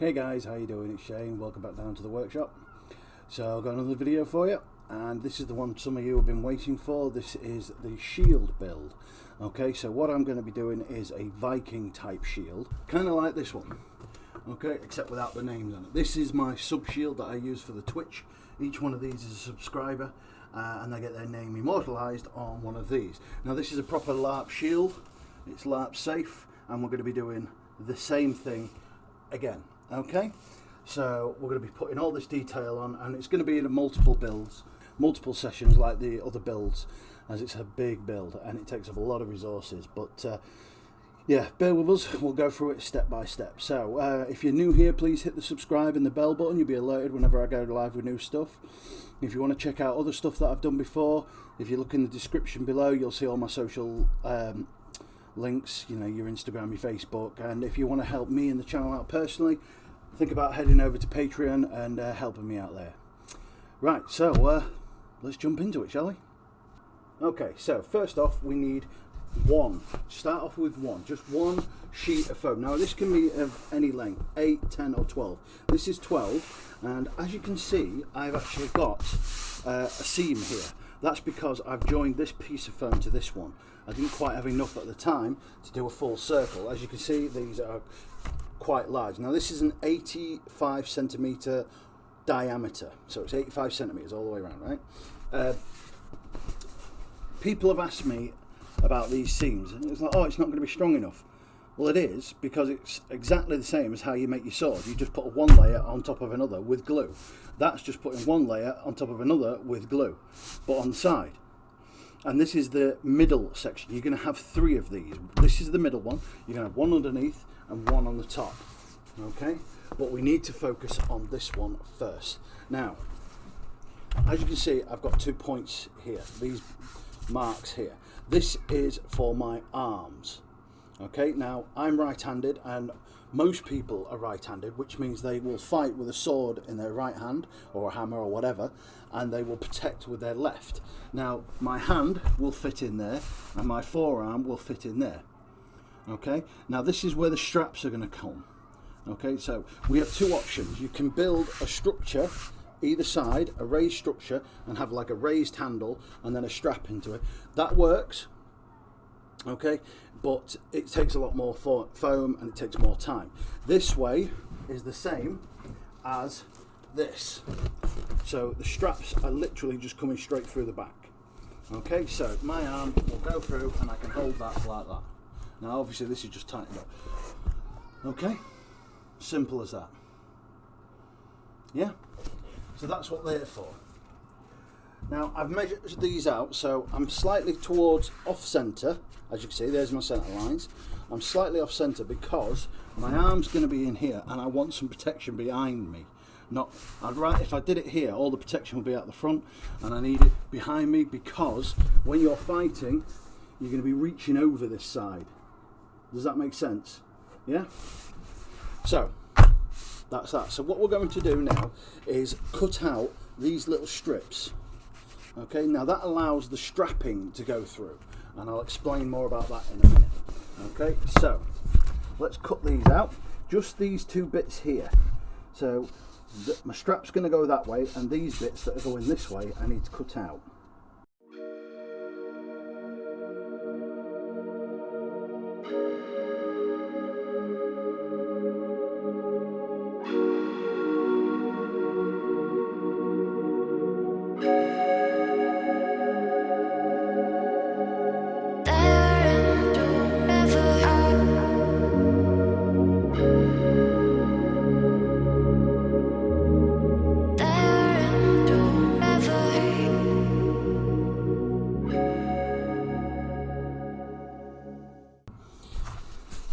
Hey guys, how you doing? It's Shane. Welcome back down to the workshop. So I've got another video for you, and this is the one some of you have been waiting for. This is the shield build. Okay, so what I'm going to be doing is a Viking type shield, kind of like this one. Okay, except without the names on it. This is my sub shield that I use for the Twitch. Each one of these is a subscriber, and they get their name immortalized on one of these. Now this is a proper LARP shield. It's LARP safe, and we're going to be doing the same thing again. Okay, so we're going to be putting all this detail on, and it's going to be in multiple builds, multiple sessions like the other builds, as it's a big build and it takes up a lot of resources. But yeah, bear with us, we'll go through it step by step. So if you're new here, please hit the subscribe and the bell button. You'll be alerted whenever I go live with new stuff. If you want to check out other stuff that I've done before, if you look in the description below, you'll see all my social links, you know, your Instagram, your Facebook. And if you want to help me and the channel out personally, think about heading over to Patreon and helping me out there. Right, so let's jump into it, shall we? Okay, so first off, we need start off with just one sheet of foam. Now this can be of any length, 8, 10 or 12. This is 12, and as you can see, I've actually got a seam here. That's because I've joined this piece of foam to this one. I didn't quite have enough at the time to do a full circle. As you can see, these are quite large. Now this is an 85 centimeter diameter, so it's 85 centimeters all the way around, right? People have asked me about these seams, and it's like, oh, it's not going to be strong enough. Well, it is, because it's exactly the same as how you make your sword. You just put one layer on top of another with glue. That's just putting one layer on top of another with glue, but on the side. And this is the middle section. You're going to have 3 of these. This is the middle one. You're going to have one underneath and one on the top. Okay, but we need to focus on this one first. Now, as you can see, I've got 2 points here, these marks here. This is for my arms. Okay, now I'm right-handed, and most people are right-handed, which means they will fight with a sword in their right hand or a hammer or whatever, and they will protect with their left. Now my hand will fit in there and my forearm will fit in there. Okay, now this is where the straps are going to come. Okay, so we have 2 options. You can build a structure either side, a raised structure, and have like a raised handle and then a strap into it. That works, okay, but it takes a lot more foam and it takes more time. This way is the same as this. So the straps are literally just coming straight through the back. Okay, so my arm will go through and I can hold that like that. Now obviously this is just tightened up. Okay, simple as that. Yeah, so that's what they're for. Now I've measured these out, so I'm slightly towards off center. As you can see, there's my center lines. I'm slightly off center because my arm's going to be in here and I want some protection behind me. If I did it here, all the protection will be out the front, and I need it behind me because when you're fighting, you're going to be reaching over this side. Does that make sense? Yeah? So that's that. So what we're going to do now is cut out these little strips. Okay, now that allows the strapping to go through, and I'll explain more about that in a minute. Okay, so let's cut these out. Just these 2 bits here. So my strap's going to go that way, and these bits that are going this way I need to cut out.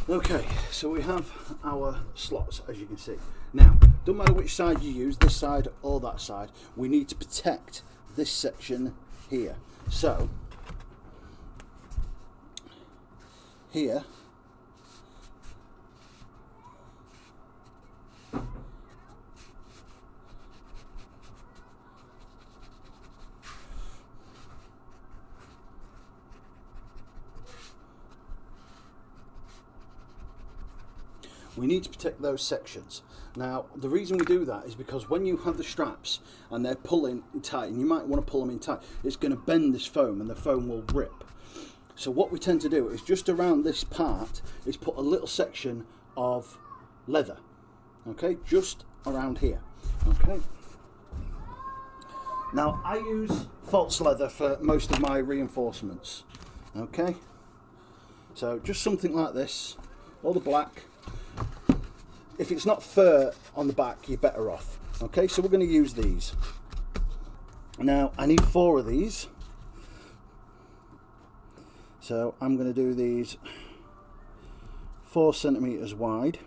Okay, so we have our slots, as you can see. Now, don't matter which side you use, this side or that side, we need to protect this section here. So, here, we need to protect those sections. Now, the reason we do that is because when you have the straps and they're pulling tight, and you might want to pull them in tight, it's going to bend this foam and the foam will rip. So what we tend to do is just around this part is put a little section of leather, okay, just around here, okay. Now, I use false leather for most of my reinforcements, okay. So just something like this, or the black. If it's not fur on the back, you're better off. Okay, so we're going to use these. Now, I need 4 of these. So I'm going to do these 4 centimeters wide.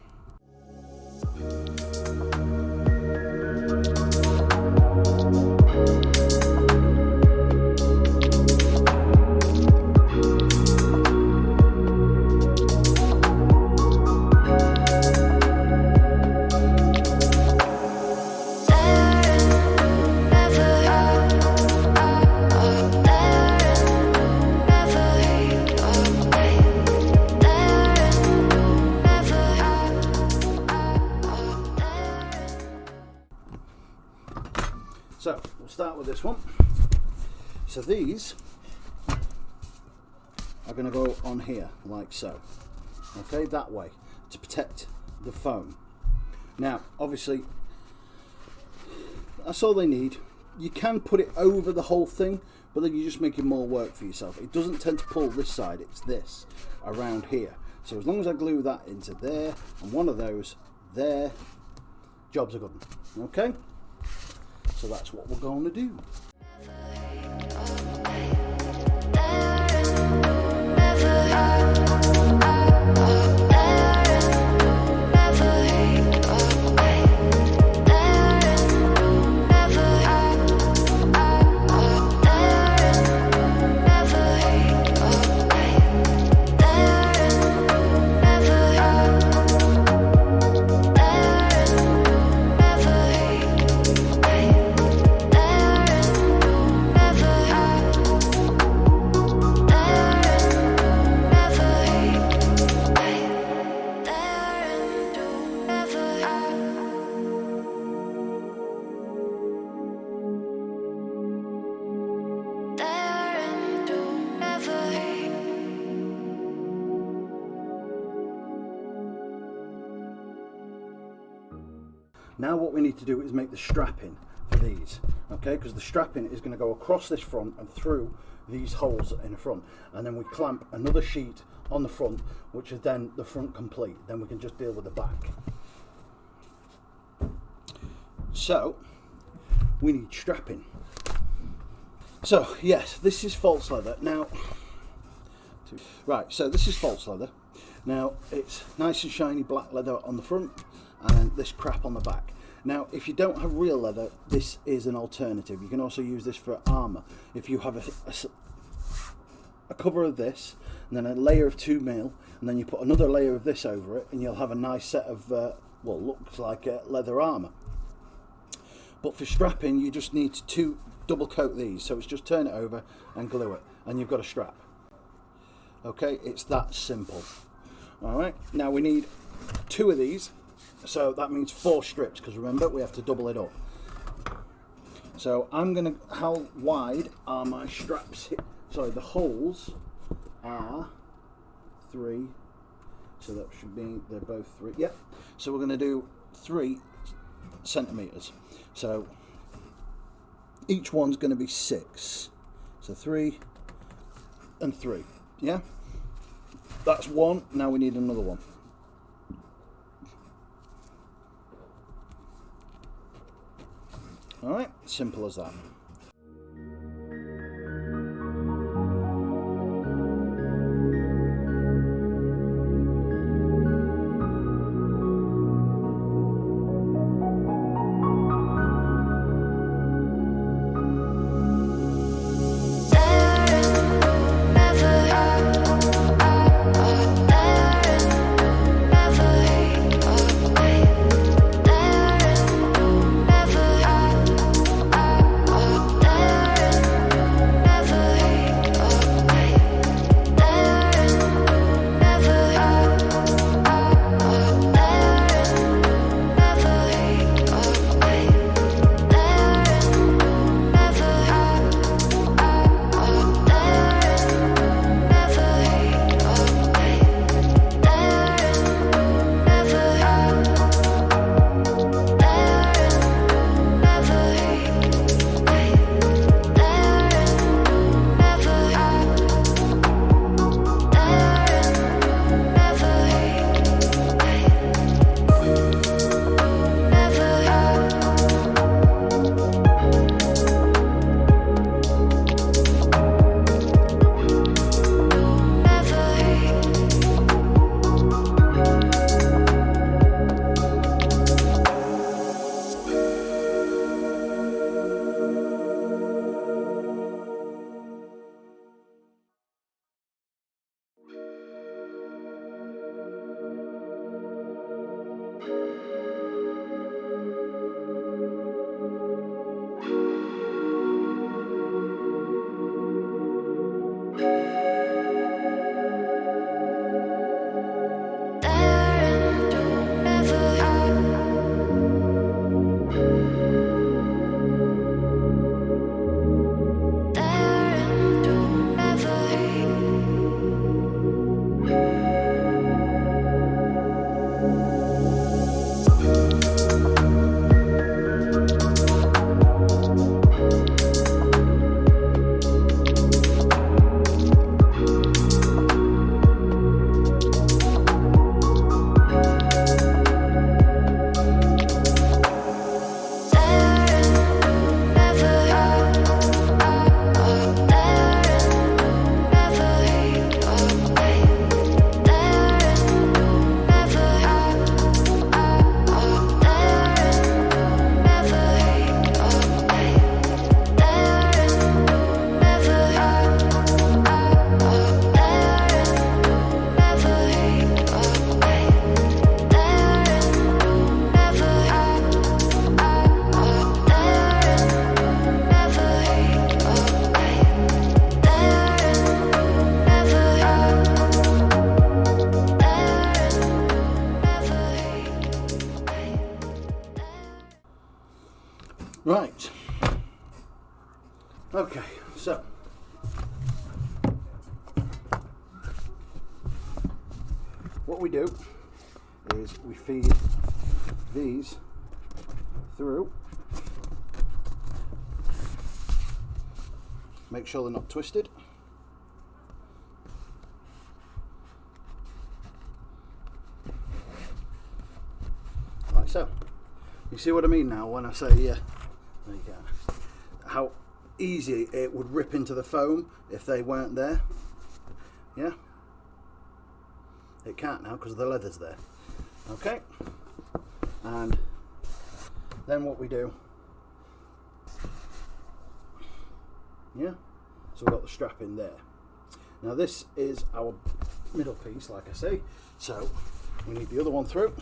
So we'll start with this one. So these are going to go on here like so, okay, that way, to protect the foam. Now obviously that's all they need. You can put it over the whole thing, but then you're just making more work for yourself. It doesn't tend to pull this side, it's this around here. So as long as I glue that into there and one of those there, jobs are good. Okay, so that's what we're going to do. Now what we need to do is make the strapping for these, okay, because the strapping is going to go across this front and through these holes in the front, and then we clamp another sheet on the front, which is then the front complete. Then we can just deal with the back. So we need strapping. So yes, this is false leather. Now, right, so this is false leather. Now it's nice and shiny black leather on the front and this crap on the back. Now if you don't have real leather, this is an alternative. You can also use this for armour. If you have a cover of this and then a layer of 2mm and then you put another layer of this over it, and you'll have a nice set of well, looks like leather armour. But for strapping you just need to double coat these, so it's just turn it over and glue it and you've got a strap. Okay, it's that simple. Alright, now we need 2 of these. So that means 4 strips, because remember we have to double it up. So I'm gonna, how wide are my straps here? Sorry, the holes are 3. So that should be, they're both 3. Yep. So we're gonna do 3 centimeters. So each one's gonna be 6. So 3 and 3. Yeah. That's 1. Now we need another one. Alright, simple as that. Right. Okay, so what we do is we feed these through. Make sure they're not twisted. Like so. You see what I mean now when I say, yeah, there you go. How easy it would rip into the foam if they weren't there. Yeah? It can't now because the leather's there. Okay? And then what we do, yeah, so we've got the strap in there. Now this is our middle piece, like I say, so we need the other one through.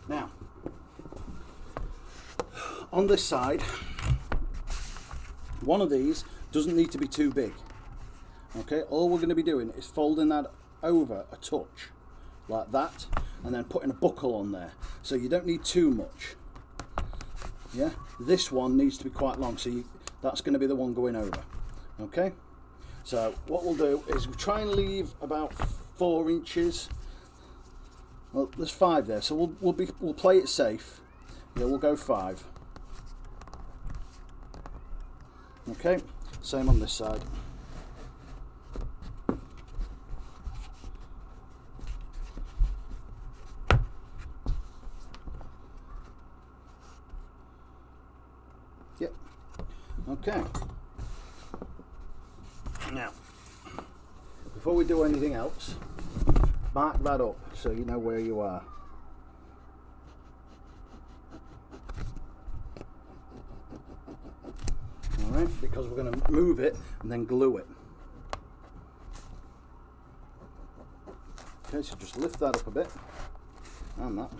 Now, on this side, one of these doesn't need to be too big. Okay, all we're going to be doing is folding that over a touch, like that, and then putting a buckle on there. So you don't need too much. Yeah, this one needs to be quite long, so that's going to be the one going over. Okay, so what we'll do is we'll try and leave about 4 inches. Well, there's 5 there, so we'll play it safe. Yeah, we'll go 5. Okay, same on this side. Yep. Okay. Now, before we do anything else, mark that up so you know where you are. Alright, because we're going to move it and then glue it. Okay, so just lift that up a bit, and that.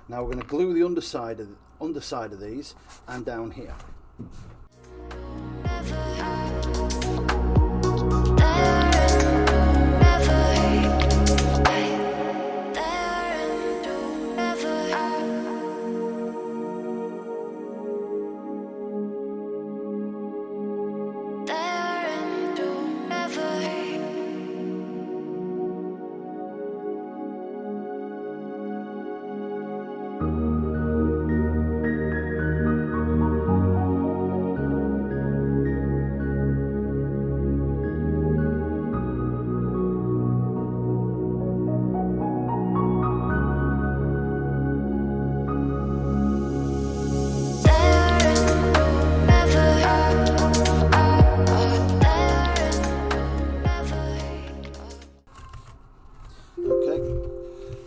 Now we're going to glue the underside of these and down here.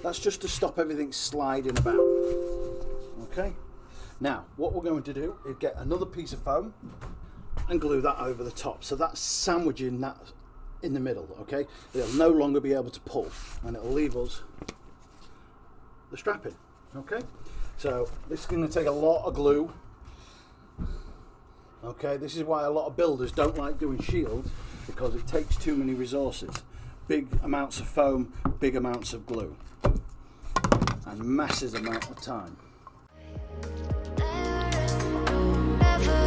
That's just to stop everything sliding about. Okay, now what we're going to do is get another piece of foam and glue that over the top, so that's sandwiching that in the middle. Okay, it'll no longer be able to pull and it'll leave us the strapping. Okay, so this is going to take a lot of glue. Okay, this is why a lot of builders don't like doing shields, because it takes too many resources. Big amounts of foam, big amounts of glue, and massive amount of time. Never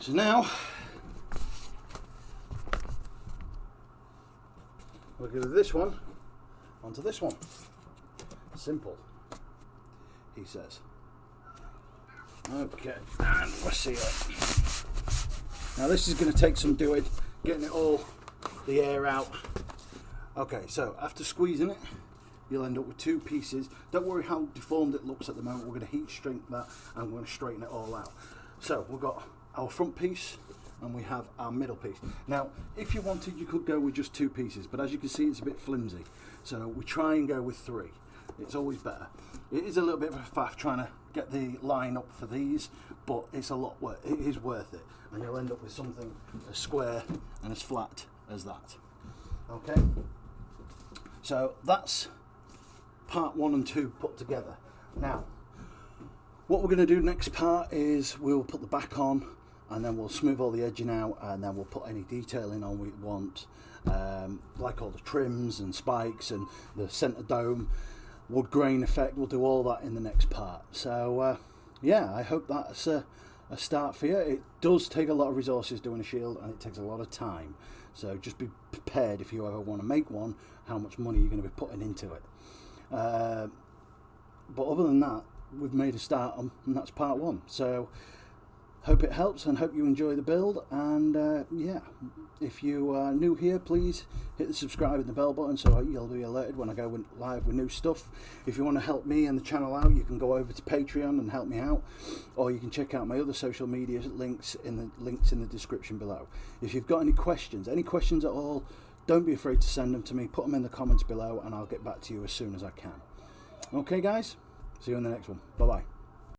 So now we'll go to this one onto this one. Simple, he says. Okay, and we'll seal it. Now this is going to take some doing, getting it all, the air out. Okay, so after squeezing it, you'll end up with two pieces. Don't worry how deformed it looks at the moment. We're going to heat shrink that and we're going to straighten it all out. So we've got our front piece and we have our middle piece. Now, if you wanted, you could go with just two pieces, but as you can see, it's a bit flimsy. So we try and go with three. It's always better. It is a little bit of a faff trying to get the line up for these, but it's a lot worth it. It is worth it, and you'll end up with something as square and as flat as that. Okay, so that's part 1 and 2 put together. Now, what we're going to do next part is we'll put the back on, and then we'll smooth all the edging out, and then we'll put any detailing on we want, like all the trims and spikes and the centre dome, wood grain effect. We'll do all that in the next part. So yeah, I hope that's a start for you. It does take a lot of resources doing a shield, and it takes a lot of time, so just be prepared if you ever want to make one, how much money you're going to be putting into it. But other than that, we've made a start on, and that's part 1. So hope it helps and hope you enjoy the build. And yeah, if you are new here, please hit the subscribe and the bell button so you'll be alerted when I go live with new stuff. If you want to help me and the channel out, you can go over to Patreon and help me out, or you can check out my other social media links in the description below. If you've got any questions at all, don't be afraid to send them to me. Put them in the comments below and I'll get back to you as soon as I can. Okay guys, see you in the next one. Bye bye.